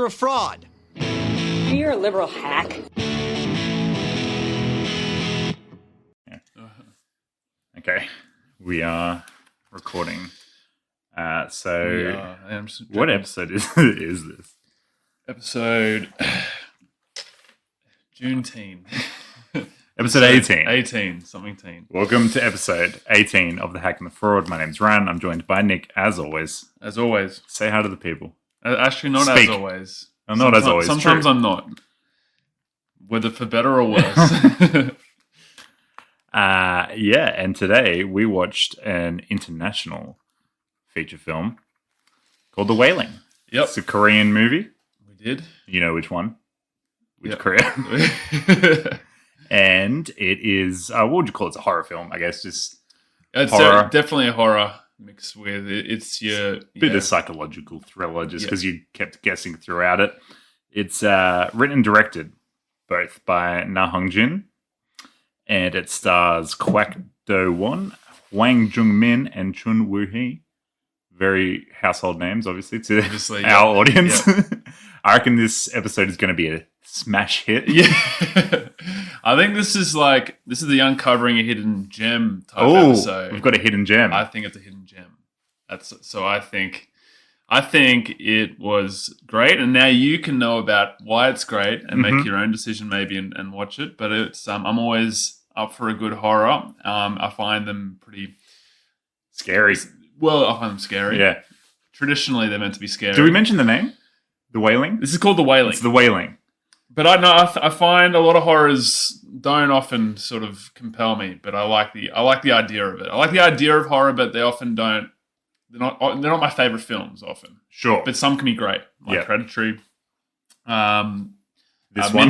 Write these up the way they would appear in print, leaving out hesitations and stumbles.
you're a fraud. You're a liberal hack. Yeah. Okay, we are recording. What episode is this? Episode Juneteenth. Episode 18. 18, something teen. Welcome to episode 18 of The Hack and the Fraud. My name's Ran. I'm joined by Nick, as always. As always. Say hi to the people. Actually, not Speak. as always. Not as always. Sometimes true. I'm not. Whether for better or worse. And today we watched an international feature film called The Wailing. Yep. It's a Korean movie. We did. You know which one? Which Yep. Korea? And it is, what would you call it? It's a horror film, I guess. Just It's horror. definitely a horror mixed with it's your bit of psychological thriller just because you kept guessing throughout it. It's written and directed both by Na Hong Jin, and it stars Kwak Do Won, Hwang Jung Min, and Chun Woo Hee. Very household names, obviously, to our audience. Yeah. I reckon this episode is going to be a smash hit. Yeah. I think this is the uncovering a hidden gem type episode. We've got a hidden gem. I think it's a hidden gem. I think it was great, and now you can know about why it's great and make your own decision maybe and watch it. But it's I'm always up for a good horror. I find them pretty scary. Well, I find them scary. Yeah. Traditionally, they're meant to be scary. Did we mention the name? The Wailing? This is called The Wailing. It's The Wailing. But I find a lot of horrors don't often sort of compel me. But I like the idea of it. I like the idea of horror, but they often don't. They're not my favorite films often. Sure, but some can be great, like Hereditary. This one,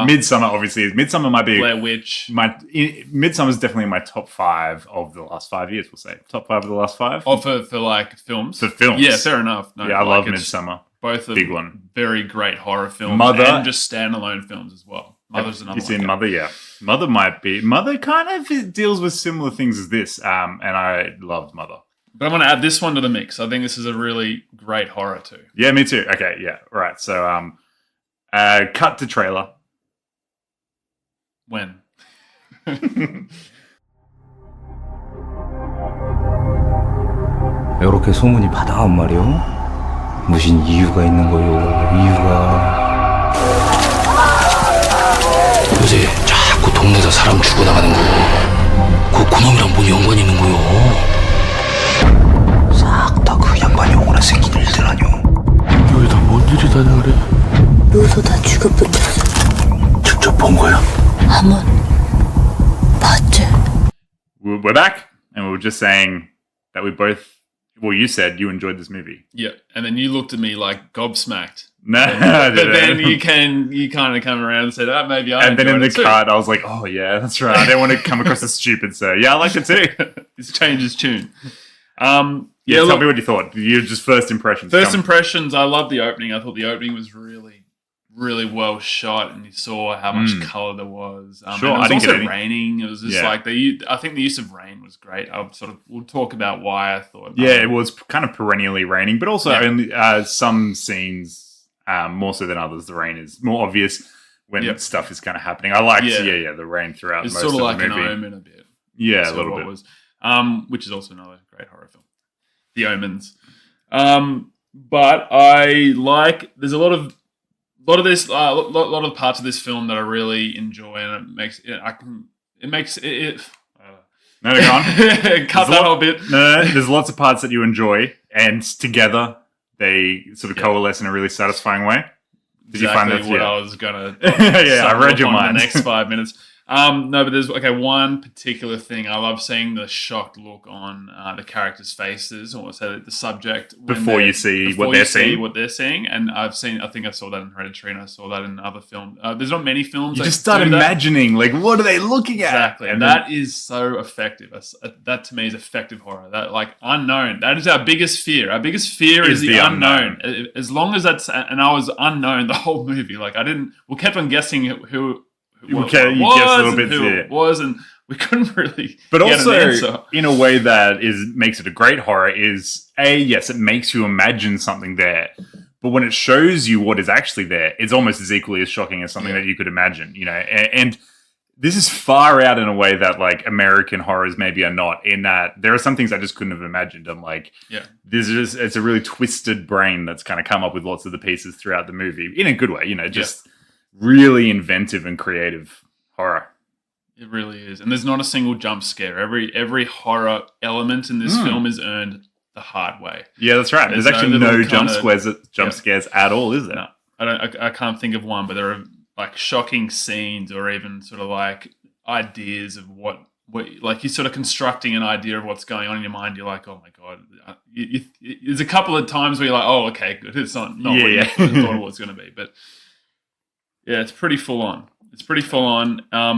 Midsummer, obviously. Midsummer might be Blair Witch. Midsummer is definitely in my top 5 of the last 5 years. We'll say top 5 of the last 5. Oh, for like films. For films, yeah, fair enough. No, I love Midsummer. Both are big one, very great horror films. Mother, and just standalone films as well. Mother's another one. You seen Mother? Yeah, Mother kind of deals with similar things as this, and I loved Mother. But I'm going to add this one to the mix. I think this is a really great horror too. Yeah, me too. Okay, yeah, right. So, cut to trailer. When? 이렇게 소문이 바다한 말이요. 무슨 이유가 있는 거요? 이유가 요새 자꾸 동네에서 사람 죽어나가는 거. 그 놈이랑 뭔 연관이 있는 거요? 싹 다 그 양반이 오거나 생긴 일들 아니오. 여기 다 뭔 일이다냐 그래? 요소 다 죽어붙였어. 직접 본 거야? 한번 봤지. We're back, and we were just saying that we both. Well, you said you enjoyed this movie. Yeah, and then you looked at me like gobsmacked. No, but then you kind of come around and said, "Oh, maybe I." And then in the too. cut, I was like, "Oh yeah, that's right." I didn't want to come across as stupid, so yeah, I liked it too. He's changed his tune. Tell me what you thought. Your just first impressions. Impressions. I loved the opening. I thought the opening was really, really well shot, and you saw how much color there was. Sure, and it was I didn't also get any. raining. It was just I think the use of rain was great. We'll talk about why I thought. Yeah, it was kind of perennially raining, but also only some scenes more so than others. The rain is more obvious when stuff is kind of happening. I liked the rain throughout it's most sort of of like the movie. an Omen a bit. Yeah, That's a little what bit. it was. Which is also another great horror film, The Omens. But I like. There's a lot of parts of this film that I really enjoy, and it makes it. No, go on. Cut that whole bit. No, there's lots of parts that you enjoy, and together they sort of coalesce in a really satisfying way. Did you find that? What I was gonna? I read your mind. The next 5 minutes. No, but there's one particular thing. I love seeing the shocked look on the characters' faces, or say the subject before you see what they're seeing. And I think I saw that in Hereditary, and I saw that in other films. There's not many films. You that just start do that. imagining, like, what are they looking at? Exactly, and that is so effective. That to me is effective horror. That unknown. That is our biggest fear. Our biggest fear is the unknown. As long as and I was unknown the whole movie. We kept on guessing who. You guess a little bit, it was, and we couldn't really. But get also, an answer. in a way that makes it a great horror is yes, it makes you imagine something there, But when it shows you what is actually there, it's almost as equally as shocking as something that you could imagine, you know. And this is far out in a way that like American horrors maybe are not, in that there are some things I just couldn't have imagined. I'm like, it's a really twisted brain that's kind of come up with lots of the pieces throughout the movie in a good way, you know, just really inventive and creative horror. It really is. And there's not a single jump scare. Every horror element in this film is earned the hard way. Yeah, that's right. There's actually no jump scares at all, is there? No, I can't think of one, but there are like shocking scenes or even sort of like ideas of what like you're sort of constructing an idea of what's going on in your mind. You're like, oh my God. There's a couple of times where you're like, oh, okay, good. It's not what you thought it was going to be. But yeah, it's pretty full on.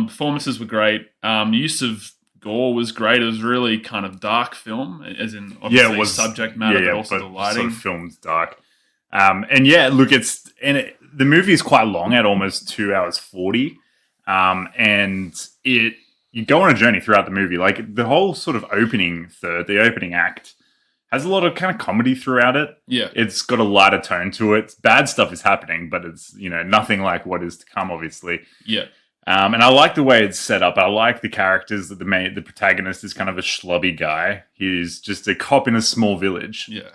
Performances were great. Use of gore was great. It was really kind of dark film, as in obviously it was subject matter, but also the lighting. Sort of filmed dark. And yeah, look, the movie is quite long at almost 2 hours 40. And you go on a journey throughout the movie. Like the whole sort of opening act has a lot of kind of comedy throughout it. Yeah. It's got a lighter tone to it. Bad stuff is happening, but it's, you know, nothing like what is to come, obviously. Yeah. And I like the way it's set up. I like the characters. That the protagonist is kind of a schlubby guy. He's just a cop in a small village. Yeah.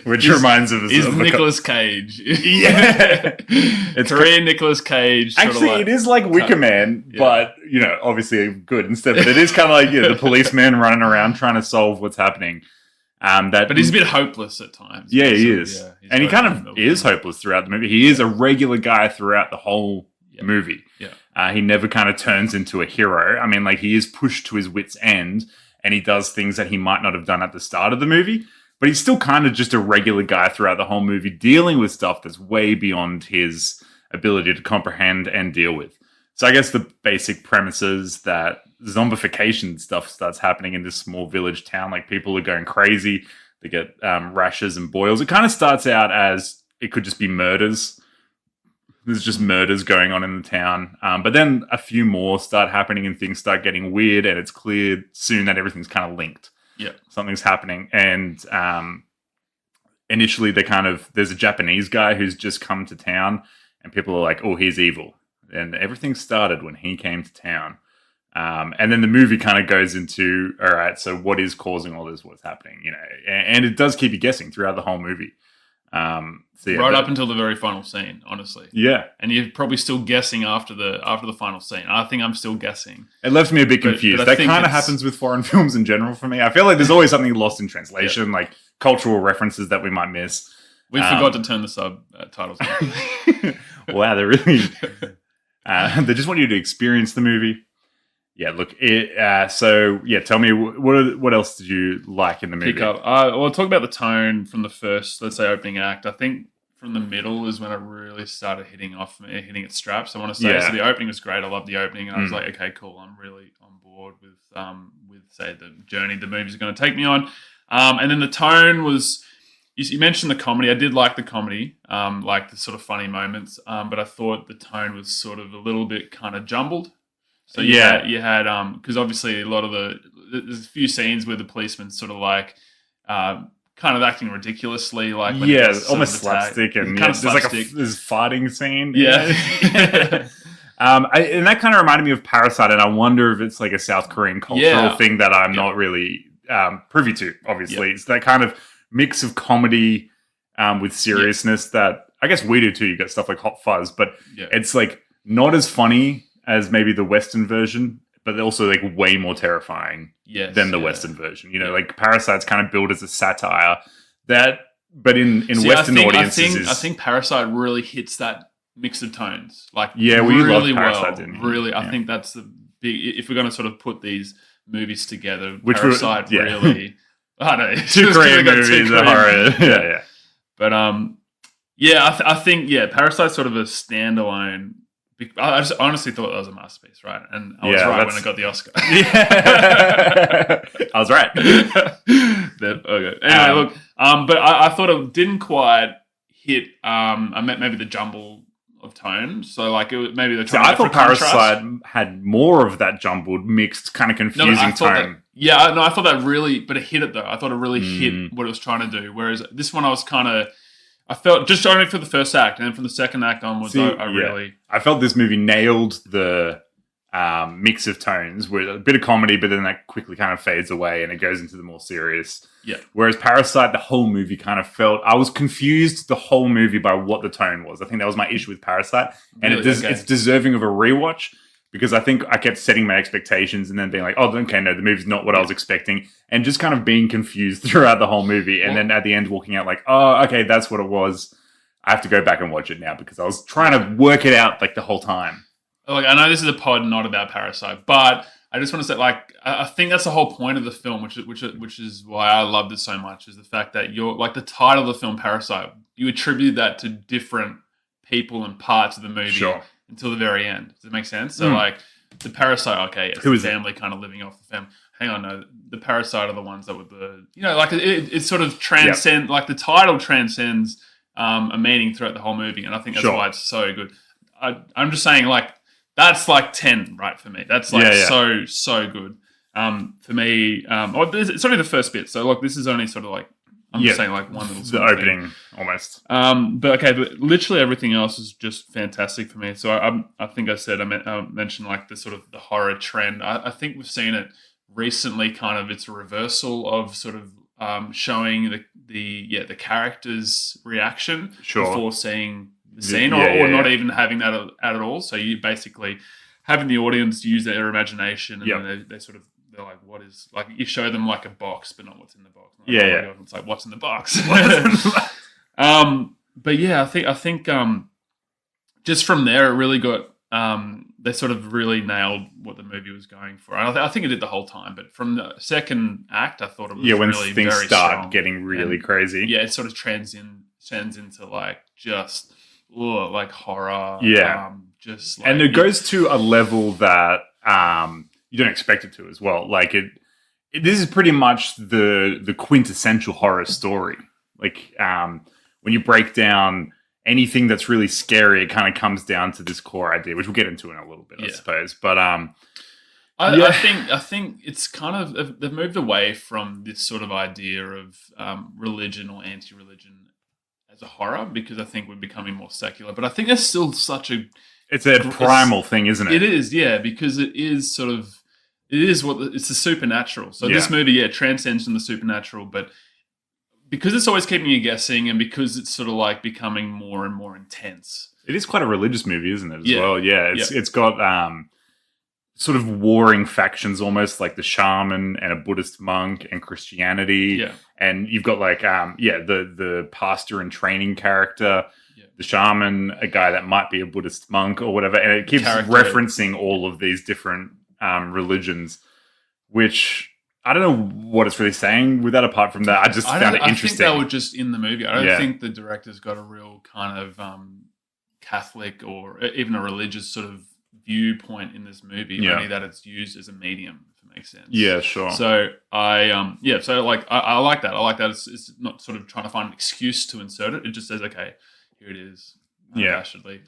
Which reminds us of Nicolas Cage. Yeah. It's Korean Nicolas Cage. Actually, it is like Wicker Man, but, you know, obviously good instead. But it is kind of like the policeman running around trying to solve what's happening. But he's a bit hopeless at times. Yeah, he is. Yeah, and he kind of is hopeless throughout the movie. He is a regular guy throughout the whole movie. Yeah. He never kind of turns into a hero. I mean, like, he is pushed to his wit's end, and he does things that he might not have done at the start of the movie. But he's still kind of just a regular guy throughout the whole movie, dealing with stuff that's way beyond his ability to comprehend and deal with. So I guess the basic premise is that zombification stuff starts happening in this small village town. Like, people are going crazy. They get rashes and boils. It kind of starts out as it could just be murders. There's just murders going on in the town. But then a few more start happening and things start getting weird, and it's clear soon that everything's kind of linked. Yeah, something's happening, and initially there's a Japanese guy who's just come to town, and people are like, "Oh, he's evil," and everything started when he came to town. And then the movie kind of goes into, all right, so what is causing all this? What's happening? You know, and it does keep you guessing throughout the whole movie. Up until the very final scene, honestly. Yeah. And you're probably still guessing after the final scene. I think I'm still guessing. It left me a bit confused. That kind of happens with foreign films in general for me. I feel like there's always something lost in translation, like cultural references that we might miss. We forgot to turn the subtitles on. Wow, they really... they just want you to experience the movie. Yeah, look. Tell me, what else did you like in the movie? Pick up. I'll talk about the tone from the first, let's say, opening act. I think from the middle is when it really started hitting its straps. I want to say. So the opening was great. I loved the opening, and I was like, okay, cool. I'm really on board with say the journey the movie's going to take me on. And then the tone was. You mentioned the comedy. I did like the comedy, like the sort of funny moments. But I thought the tone was sort of a little bit kind of jumbled. So you had because obviously there's a few scenes where the policeman's sort of like kind of acting ridiculously, like when almost slapstick, and there's like this fighting scene. Yeah, and that kind of reminded me of Parasite, and I wonder if it's like a South Korean cultural thing that I'm not really privy to. Obviously, it's that kind of mix of comedy with seriousness that I guess we do too. You got stuff like Hot Fuzz, but it's like not as funny as maybe the Western version, but also like way more terrifying than the Western version. You know, like Parasite's kind of billed as a satire but in Western audiences, I think Parasite really hits that mix of tones. Like really Parasite, didn't you? Really, I think that's the big. If we're going to sort of put these movies together, Parasite really. I don't know. Two Korean movies, the horror. Yeah. But I think Parasite's sort of a standalone. I just honestly thought that was a masterpiece, right? And I was right when I got the Oscar. Yeah. I was right. Okay. Anyway, look. But I thought it didn't quite hit. Maybe the jumble of tone. So like it was, maybe the. I thought Parasite had more of that jumbled, mixed, kind of confusing tone. I thought that really, but it hit it though. I thought it really hit what it was trying to do. Whereas this one, I was kind of. I felt just only for the first act, and then from the second act onwards, I felt this movie nailed the mix of tones with a bit of comedy, but then that quickly kind of fades away and it goes into the more serious. Yeah. Whereas Parasite, the whole movie kind of felt, I was confused the whole movie by what the tone was. I think that was my issue with Parasite, and Really? it's deserving of a rewatch because I think I kept setting my expectations and then being like, oh, okay, no, the movie's not what I was expecting, and just kind of being confused throughout the whole movie, and then at the end walking out like, oh, okay, that's what it was. I have to go back and watch it now because I was trying to work it out like the whole time. Like, I know this is a pod not about Parasite, but I just want to say, like, I think that's the whole point of the film, which is why I loved it so much, is the fact that you're like the title of the film, Parasite. You attribute that to different people and parts of the movie until the very end. Does it make sense? So, like, the Parasite, okay, it's the family kind of living off the family. Hang on, no, the Parasite are the ones that were like it sort of transcends, like the title transcends a meaning throughout the whole movie, and I think that's why it's so good. I'm just saying, like. That's like 10, right, for me. That's like so good. For me, it's only the first bit. So, like, this is only sort of like, I'm just saying like one little the opening, thing. Almost. But literally everything else is just fantastic for me. So I think I mentioned like the sort of the horror trend. I think we've seen it recently, kind of it's a reversal of sort of showing the character's reaction before seeing the scene or not even having that at all. So you basically having the audience use their imagination and then they're like, what is, like, you show them like a box but not what's in the box. Like, it's like, what's in the box? But yeah, I think just from there it really got they sort of really nailed what the movie was going for. I think it did the whole time, but from the second act I thought it was when really things very start strong. Getting really crazy. Yeah, it sort of transcends into like just like horror. Yeah. Just like, and it goes to a level that you don't expect it to as well. Like this is pretty much the quintessential horror story. Like when you break down anything that's really scary, it kind of comes down to this core idea, which we'll get into in a little bit, I suppose. But I think it's kind of, they've moved away from this sort of idea of religion or anti-religion as a horror, because I think we're becoming more secular. But I think there's still it's a primal thing, isn't it? It is, yeah, because it is sort of, it's the supernatural. So this movie, transcends from the supernatural, but because it's always keeping you guessing, and because it's sort of like becoming more and more intense. It is quite a religious movie, isn't it, as well? Yeah, it's got sort of warring factions, almost like the shaman and a Buddhist monk and Christianity. Yeah. And you've got like, the pastor and training character, the shaman, a guy that might be a Buddhist monk or whatever. And it keeps referencing all of these different religions, which I don't know what it's really saying with that apart from that. I just found it interesting. I think they were just in the movie. I don't think the director's got a real kind of Catholic or even a religious sort of viewpoint in this movie, only that it's used as a medium, if it makes sense. Yeah, sure. So I like I like that. I like that it's not sort of trying to find an excuse to insert it. It just says, okay, here it is. Unabashedly.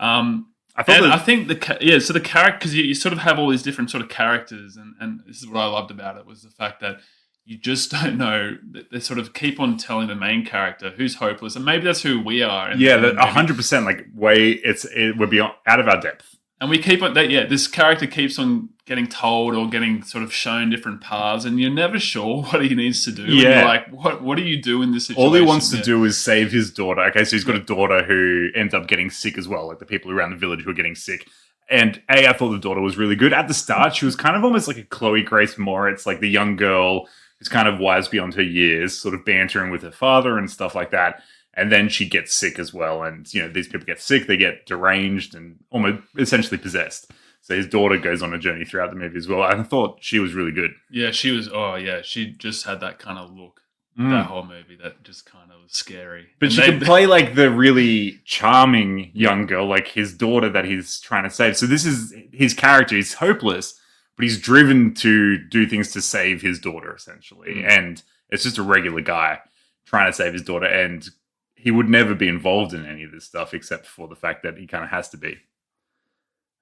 I think so the character, because you sort of have all these different sort of characters, and this is what I loved about it, was the fact that you just don't know. They sort of keep on telling the main character who's hopeless, and maybe that's who we are. 100%. Like we're beyond out of our depth. And we keep on that. Yeah, this character keeps on getting told or getting sort of shown different paths, and you're never sure what he needs to do. Yeah, and you're like, what do you do in this situation? All he wants to do is save his daughter. Okay, so he's got a daughter who ends up getting sick as well, like the people around the village who are getting sick. And I thought the daughter was really good at the start. She was kind of almost like a Chloe Grace Moritz, like the young girl who's kind of wise beyond her years, sort of bantering with her father and stuff like that. And then she gets sick as well. And, these people get sick, they get deranged and almost essentially possessed. So his daughter goes on a journey throughout the movie as well. I thought she was really good. Yeah, she was. Oh, yeah. She just had that kind of look, that whole movie, that just kind of was scary. But she can play like the really charming young girl, like his daughter that he's trying to save. So this is his character. He's hopeless, but he's driven to do things to save his daughter, essentially. And it's just a regular guy trying to save his daughter. And he would never be involved in any of this stuff except for the fact that he kind of has to be.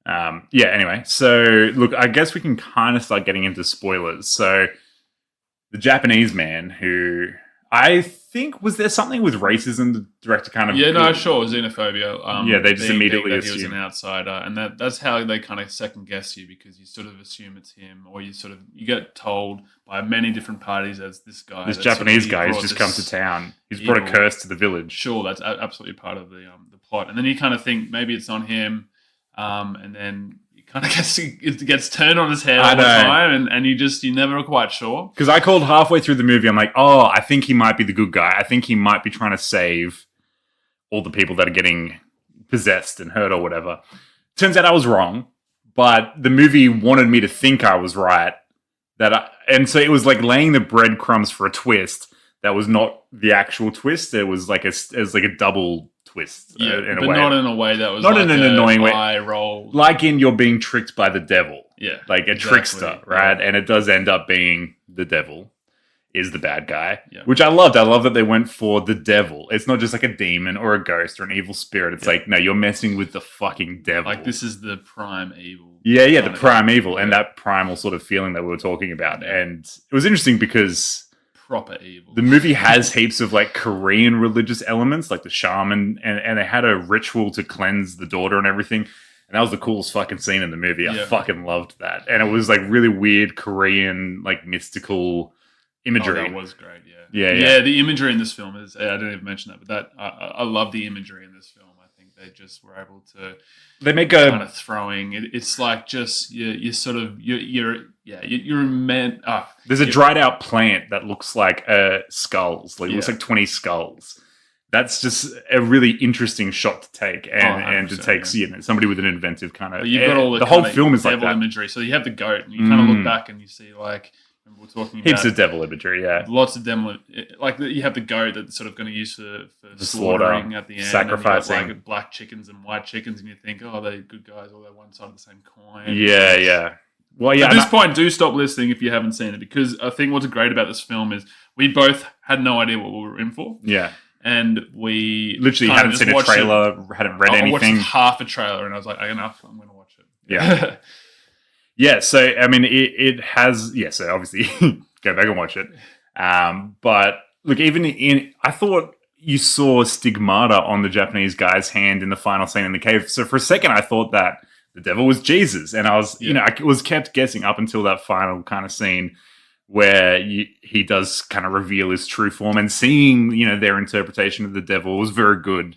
Anyway. So, look, I guess we can kind of start getting into spoilers. So, the Japanese man who I think, was there something with racism the director kind of... Yeah, no, sure, xenophobia. Yeah, they just immediately that he was assume. an outsider, and that's how they kind of second guess you, because you sort of assume it's him, or you get told by many different parties as this guy, This that Japanese sort of guy who's brought just this come to town. He's brought a evil- curse to the village. Sure, that's absolutely part of the plot, and then you kind of think maybe it's on him, and then kind of gets turned on his head all the time, and you're never quite sure. Because I called halfway through the movie, I'm like, oh, I think he might be the good guy. I think he might be trying to save all the people that are getting possessed and hurt or whatever. Turns out I was wrong, but the movie wanted me to think I was right. And so it was like laying the breadcrumbs for a twist that was not the actual twist. It was like a double twist, in a but way. not in a way that was Not like in an annoying way. eye roll. Like in you're being tricked by the devil. Yeah, Like a exactly. trickster, right? Yeah. And it does end up being the devil is the bad guy, Yeah. which I loved. I love that they went for the devil. It's not just like a demon or a ghost or an evil spirit. It's like, no, you're messing with the fucking devil. Like, this is the prime evil. Yeah, the kind of prime thing. evil and Yeah. that primal sort of feeling that we were talking about. Yeah. And it was interesting because Proper evil. the movie has heaps of like Korean religious elements, like the shaman, and they had a ritual to cleanse the daughter and everything. And that was the coolest fucking scene in the movie. I Yeah. fucking loved that. And it was like really weird Korean, like mystical imagery. Oh, that was great. Yeah. Yeah. The imagery in this film is. I didn't even mention that, but I love the imagery in this film. I think they just were able to They make kind of throwing. It's like just you're meant. There's a dried out plant that looks like skulls. Like it looks like 20 skulls. That's just a really interesting shot to take, and it takes somebody with an inventive kind of. But you've got all the whole kind of film is like devil that. imagery. So you have the goat, and you kind of look back and you see like we're talking Heaps about of devil imagery, yeah. lots of them. Like you have the goat that's sort of going to use for The slaughtering slaughter, at the end, sacrificing. and you've got, like black chickens and white chickens, and you think, oh, they're good guys, or they're one side of the same coin. Yeah. Well, yeah. At this point, do stop listening if you haven't seen it, because I think what's great about this film is we both had no idea what we were in for. Yeah. And we Literally kind of hadn't just seen a watched trailer, hadn't read I anything. watched half a trailer, and I was like, enough, I'm going to watch it. Yeah. Yeah, so I mean, it has. Yeah, so obviously, go back and watch it. But look, I thought you saw stigmata on the Japanese guy's hand in the final scene in the cave. So for a second, I thought that the devil was Jesus, and I was, I was kept guessing up until that final kind of scene where he does kind of reveal his true form, and seeing their interpretation of the devil was very good.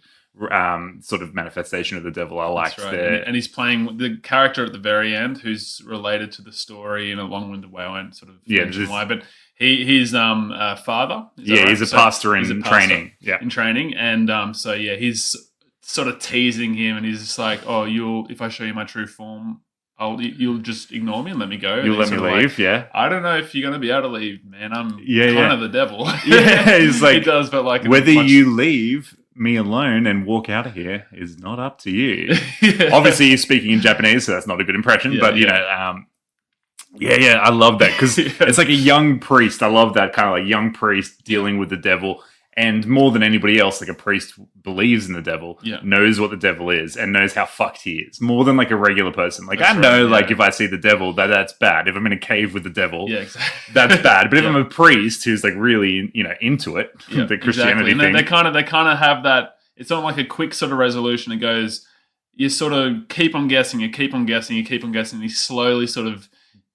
Sort of manifestation of the devil. I liked right. And he's playing the character at the very end, who's related to the story in a long-winded way. I won't sort of mention why, but he's father. He's a pastor in training. Yeah, in training, and he's sort of teasing him, and he's just like, "Oh, if I show you my true form, you'll just ignore me and let me go. You'll let me leave." Yeah, I don't know if you're going to be able to leave, man. I'm kind of the devil. Yeah, he's like, he does, but like whether you leave me alone and walk out of here is not up to you. Obviously, he's speaking in Japanese, so that's not a good impression. But I love that because it's like a young priest. I love that kind of like young priest dealing with the devil. And more than anybody else, like a priest believes in the devil, knows what the devil is, and knows how fucked he is. More than like a regular person. Like that's if I see the devil, that's bad. If I'm in a cave with the devil, exactly. that's bad. But if I'm a priest who's like really, into it, the Christianity thing, they kind of have that. It's not like a quick sort of resolution. It goes, you sort of keep on guessing, you keep on guessing, you keep on guessing. And he slowly sort of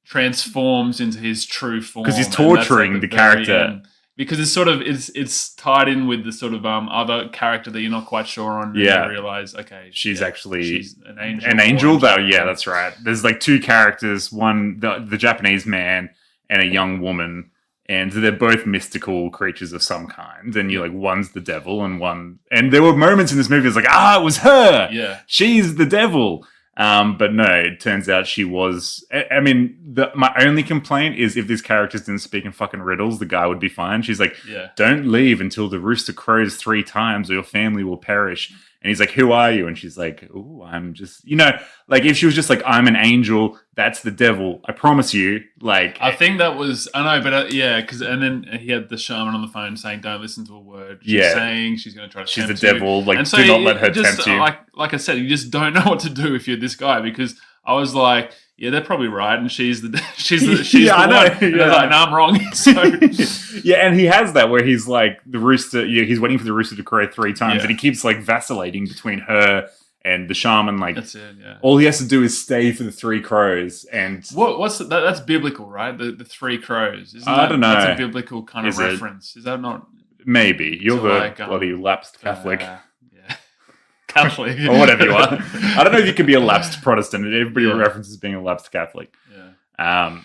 transforms into his true form because he's torturing the character. End. Because it's sort of it's tied in with the sort of other character that you're not quite sure on. And you realize, okay, she's actually an angel. An angel, though. Yeah, that's right. There's like two characters: one the Japanese man and a young woman, and they're both mystical creatures of some kind. And you're like, one's the devil, and there were moments in this movie. It's like, it was her. Yeah, she's the devil. But no, it turns out she was. I mean, my only complaint is if these characters didn't speak in fucking riddles, the guy would be fine. She's like, don't leave until the rooster crows 3 times or your family will perish. And he's like, who are you? And she's like, oh, I'm just, like if she was just like, I'm an angel, that's the devil. I promise you. Like, I think that was, I know, but because, and then he had the shaman on the phone saying, don't listen to a word. She's saying she's going to try to she's tempt the devil. you. Like, and do not let her tempt you. Like I said, you just don't know what to do if you're this guy, because I was like, yeah, they're probably right, and she's the she's Yeah, I the know, one. And I was yeah. like, no, I'm wrong. So Yeah, and he has that where he's like the rooster. Yeah, he's waiting for the rooster to crow 3 times, Yeah. and he keeps like vacillating between her and the shaman. Like that's it. Yeah. all he has to do is stay for the 3 crows, and What's that's biblical, right? The 3 crows. Isn't I that, don't know. That's a biblical kind Is of it? reference. Is that not? maybe you're So, the like, bloody lapsed Catholic. Yeah. Catholic. Or whatever you are. I don't know if you can be a lapsed Protestant. Everybody Yeah. references being a lapsed Catholic. Yeah.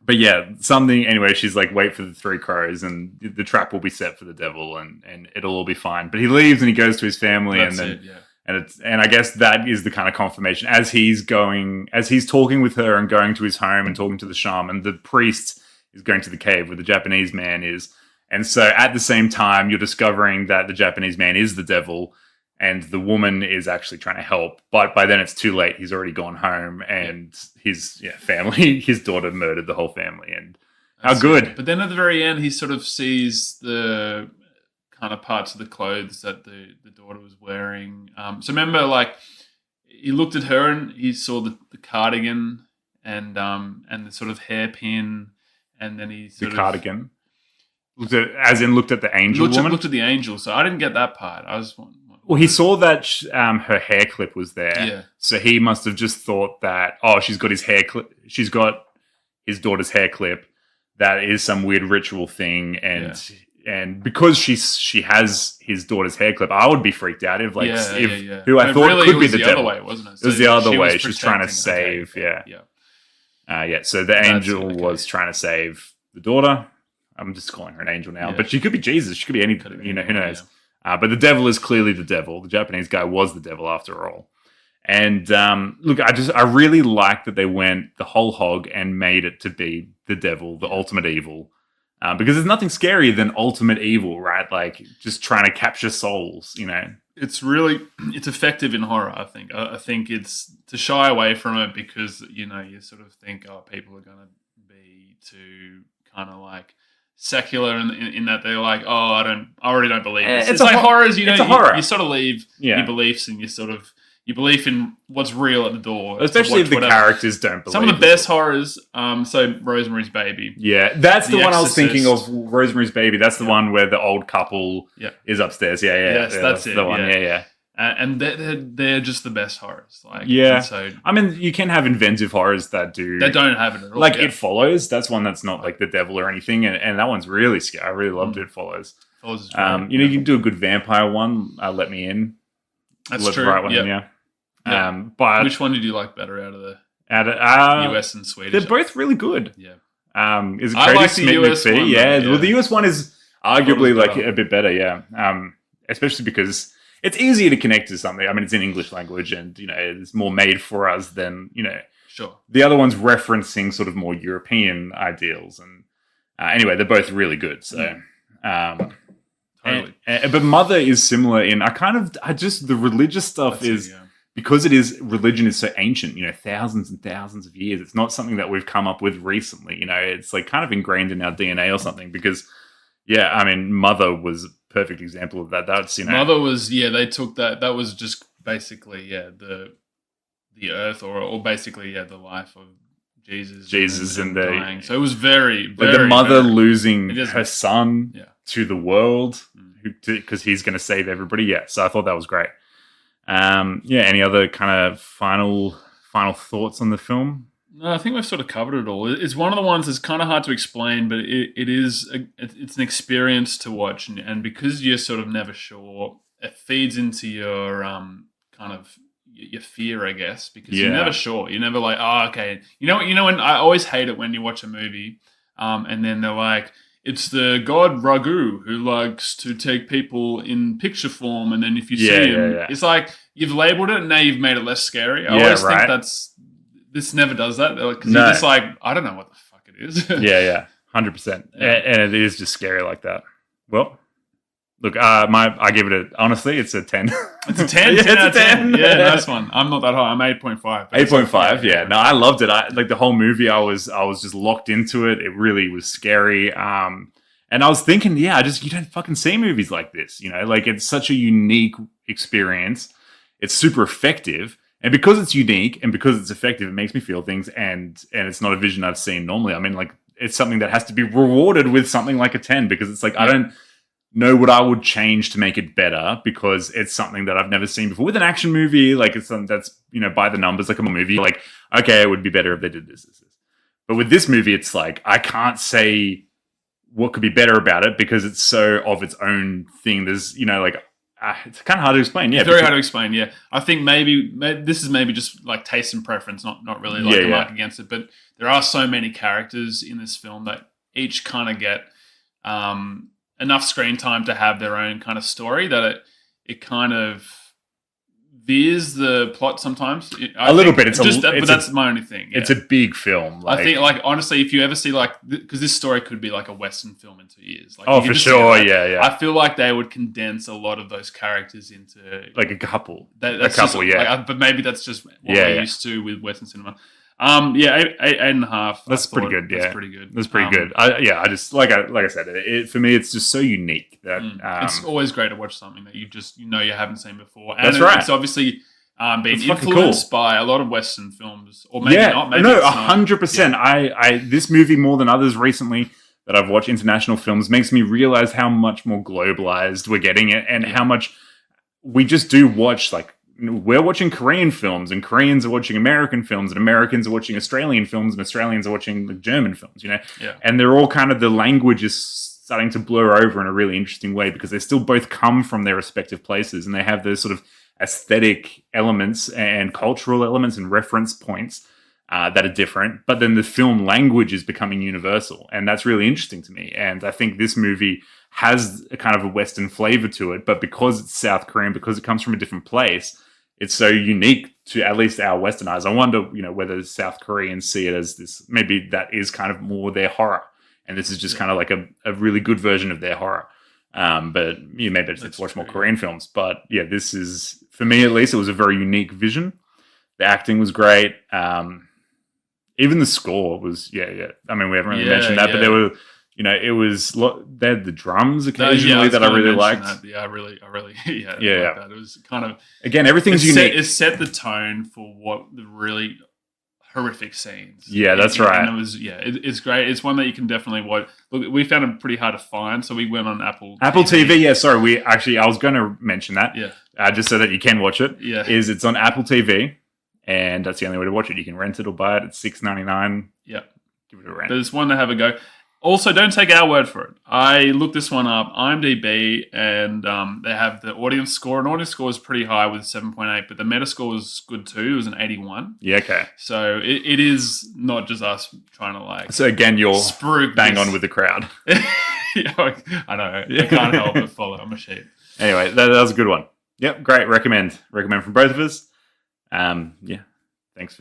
But yeah, something anyway. She's like, wait for the 3 crows, and the trap will be set for the devil, and it'll all be fine. But he leaves and he goes to his family, That's and then it, yeah. and I guess that is the kind of confirmation as he's talking with her and going to his home and talking to the shaman. The priest is going to the cave where the Japanese man is, and so at the same time, you're discovering that the Japanese man is the devil. And the woman is actually trying to help, but by then it's too late. He's already gone home, and his family, his daughter murdered the whole family. And how good! But then at the very end, he sort of sees the kind of parts of the clothes that the daughter was wearing. So remember, like he looked at her and he saw the cardigan and the sort of hairpin, and then he The cardigan. Looked at the angel woman. Looked at the angel. So I didn't get that part. I was. Well, he saw that her hair clip was there, Yeah. so he must have just thought that she's got his hair clip. She's got his daughter's hair clip. That is some weird ritual thing, and because she has his daughter's hair clip, I would be freaked out if who I thought really, could it be was the the devil. other way, wasn't it? It was So the other she way. was She's trying to protecting- save. okay, Yeah. So the angel okay. was trying to save the daughter. I'm just calling her an angel now, Yeah. but she could be Jesus. She could be anything. Could have Who been, knows? But the devil is clearly the devil. The Japanese guy was the devil after all. And look, I really like that they went the whole hog and made it to be the devil, the ultimate evil. Because there's nothing scarier than ultimate evil, right? Like just trying to capture souls, It's effective in horror, I think. I think it's to shy away from it because, you sort of think, people are going to be too kind of like secular in that they're like, I already don't believe this. It's like horrors, it's a horror. You sort of leave your beliefs and your belief in what's real at the door. Especially if the characters don't believe. Some of the best horrors, so Rosemary's Baby. Yeah, that's the one I was Exorcist. thinking of, Rosemary's Baby. That's the one where the old couple is upstairs. Yeah. Yes, that's the it, one. yeah. Yeah. And they're just the best horrors. Like, Yeah. and so I mean, you can have inventive horrors that don't have it at all. like yeah. It Follows. That's one that's not like the devil or anything, and that one's really scary. I really loved It Follows. Follows is great. You can do a good vampire one. Let Me In. That's Let true. the right one Yep. in, yeah. Yep. But Which one did you like better out of the US and Swedish? they're both really good. Yeah. Is it I Cody like the Smith US McPhee? one, Yeah. yeah. Well, the US one is arguably was like better. a bit better. Yeah. Especially because it's easier to connect to something. I mean, it's in English language, and it's more made for us than Sure. the other one's referencing sort of more European ideals. And anyway, they're both really good. So. Totally. But Mother is similar in the religious stuff That's it, is yeah. because religion is so ancient, thousands and thousands of years. It's not something that we've come up with recently, it's like kind of ingrained in our DNA or something because, Mother was a perfect example of that. That's, Mother was, they took that was just basically, the earth or basically, the life of Jesus and dying. So it was very, like very the mother very, losing it is- her son Yeah. to the world because he's going to save everybody. Yeah. So I thought that was great. Any other kind of final thoughts on the film? No, I think we've sort of covered it all. It's one of the ones that's kind of hard to explain, but it's an experience to watch, and because you're sort of never sure, it feeds into your kind of your fear, I guess, because you're never sure. You're never like, okay. You know, when I always hate it when you watch a movie, and then they're like, it's the god Ragu who likes to take people in picture form, and then if you see him, it's like you've labeled it and now you've made it less scary. I always think this never does that because you're just like, I don't know what the fuck it is. 100%, and it is just scary like that. Well, look, I give it honestly, it's a 10. It's a 10. Yeah, 10 out of it's a 10. 10. Yeah, nice one. I'm not that high. I'm 8.5. 8.5. Yeah, no, I loved it. Like the whole movie, I was just locked into it. It really was scary. And I was thinking, you don't fucking see movies like this. Like it's such a unique experience. It's super effective. And because it's unique and because it's effective, it makes me feel things, and it's not a vision I've seen normally. I mean, like, it's something that has to be rewarded with something like a 10, because it's like, I don't know what I would change to make it better, because it's something that I've never seen before. With an action movie, like, it's something that's, by the numbers, like a movie, like, okay, it would be better if they did this. But with this movie, it's like, I can't say what could be better about it because it's so of its own thing. There's, it's kind of hard to explain. Yeah, it's very hard to explain. Yeah, I think maybe this is maybe just like taste and preference, not really like a mark against it. But there are so many characters in this film that each kind of get enough screen time to have their own kind of story that it kind of veers the plot sometimes. A little bit. But that's my only thing. Yeah. It's a big film. I think, like, honestly, if you ever see, like, because this story could be like a Western film in 2 years. Like, for sure. Yeah. I feel like they would condense a lot of those characters into like a couple. That's a couple, yeah. But maybe that's just what we're used to with Western cinema. Eight and a half. That's pretty good. Yeah, that's pretty good. That's pretty good. I just like I said, for me, it's just so unique that it's always great to watch something that you haven't seen before. And that's right. It's obviously been influenced by a lot of Western films, or maybe not. Maybe no, 100%. I this movie more than others recently that I've watched, international films, makes me realize how much more globalized we're getting it, and how much we just do watch, like, we're watching Korean films, and Koreans are watching American films, and Americans are watching Australian films, and Australians are watching the German films, and they're all kind of, the language is starting to blur over in a really interesting way, because they still both come from their respective places, and they have those sort of aesthetic elements and cultural elements and reference points that are different, but then the film language is becoming universal, and that's really interesting to me. And I think this movie has a kind of a Western flavor to it, but because it's South Korean, because it comes from a different place, it's so unique to at least our Western eyes. I wonder, whether South Koreans see it as this, maybe that is kind of more their horror, and this is just kind of like a really good version of their horror. But maybe I just watch more Korean films. But yeah, this is, for me at least, it was a very unique vision. The acting was great. Even the score was, I mean, we haven't really mentioned that, but there were, they had the drums occasionally that I really liked. That. Yeah, I really, like that. It was kind of, again, everything's unique. It set the tone for what the really horrific scenes. Yeah, that's right. And it was, it's great. It's one that you can definitely watch. Look, we found it pretty hard to find, so we went on Apple TV. Yeah, sorry. I was going to mention that. Yeah. Just so that you can watch it. Yeah. It's on Apple TV, and that's the only way to watch it. You can rent it or buy it. It's $6.99. Yeah. Give it a rent. But it's one to have a go. Also, don't take our word for it. I looked this one up, IMDb, and they have the audience score. And audience score is pretty high with 7.8, but the Metascore was good too. It was an 81. Yeah, okay. So it is not just us trying to, like... So again, you're bang on with the crowd. I know. I can't help but follow. I'm a sheep. Anyway, that was a good one. Yep, great. Recommend from both of us.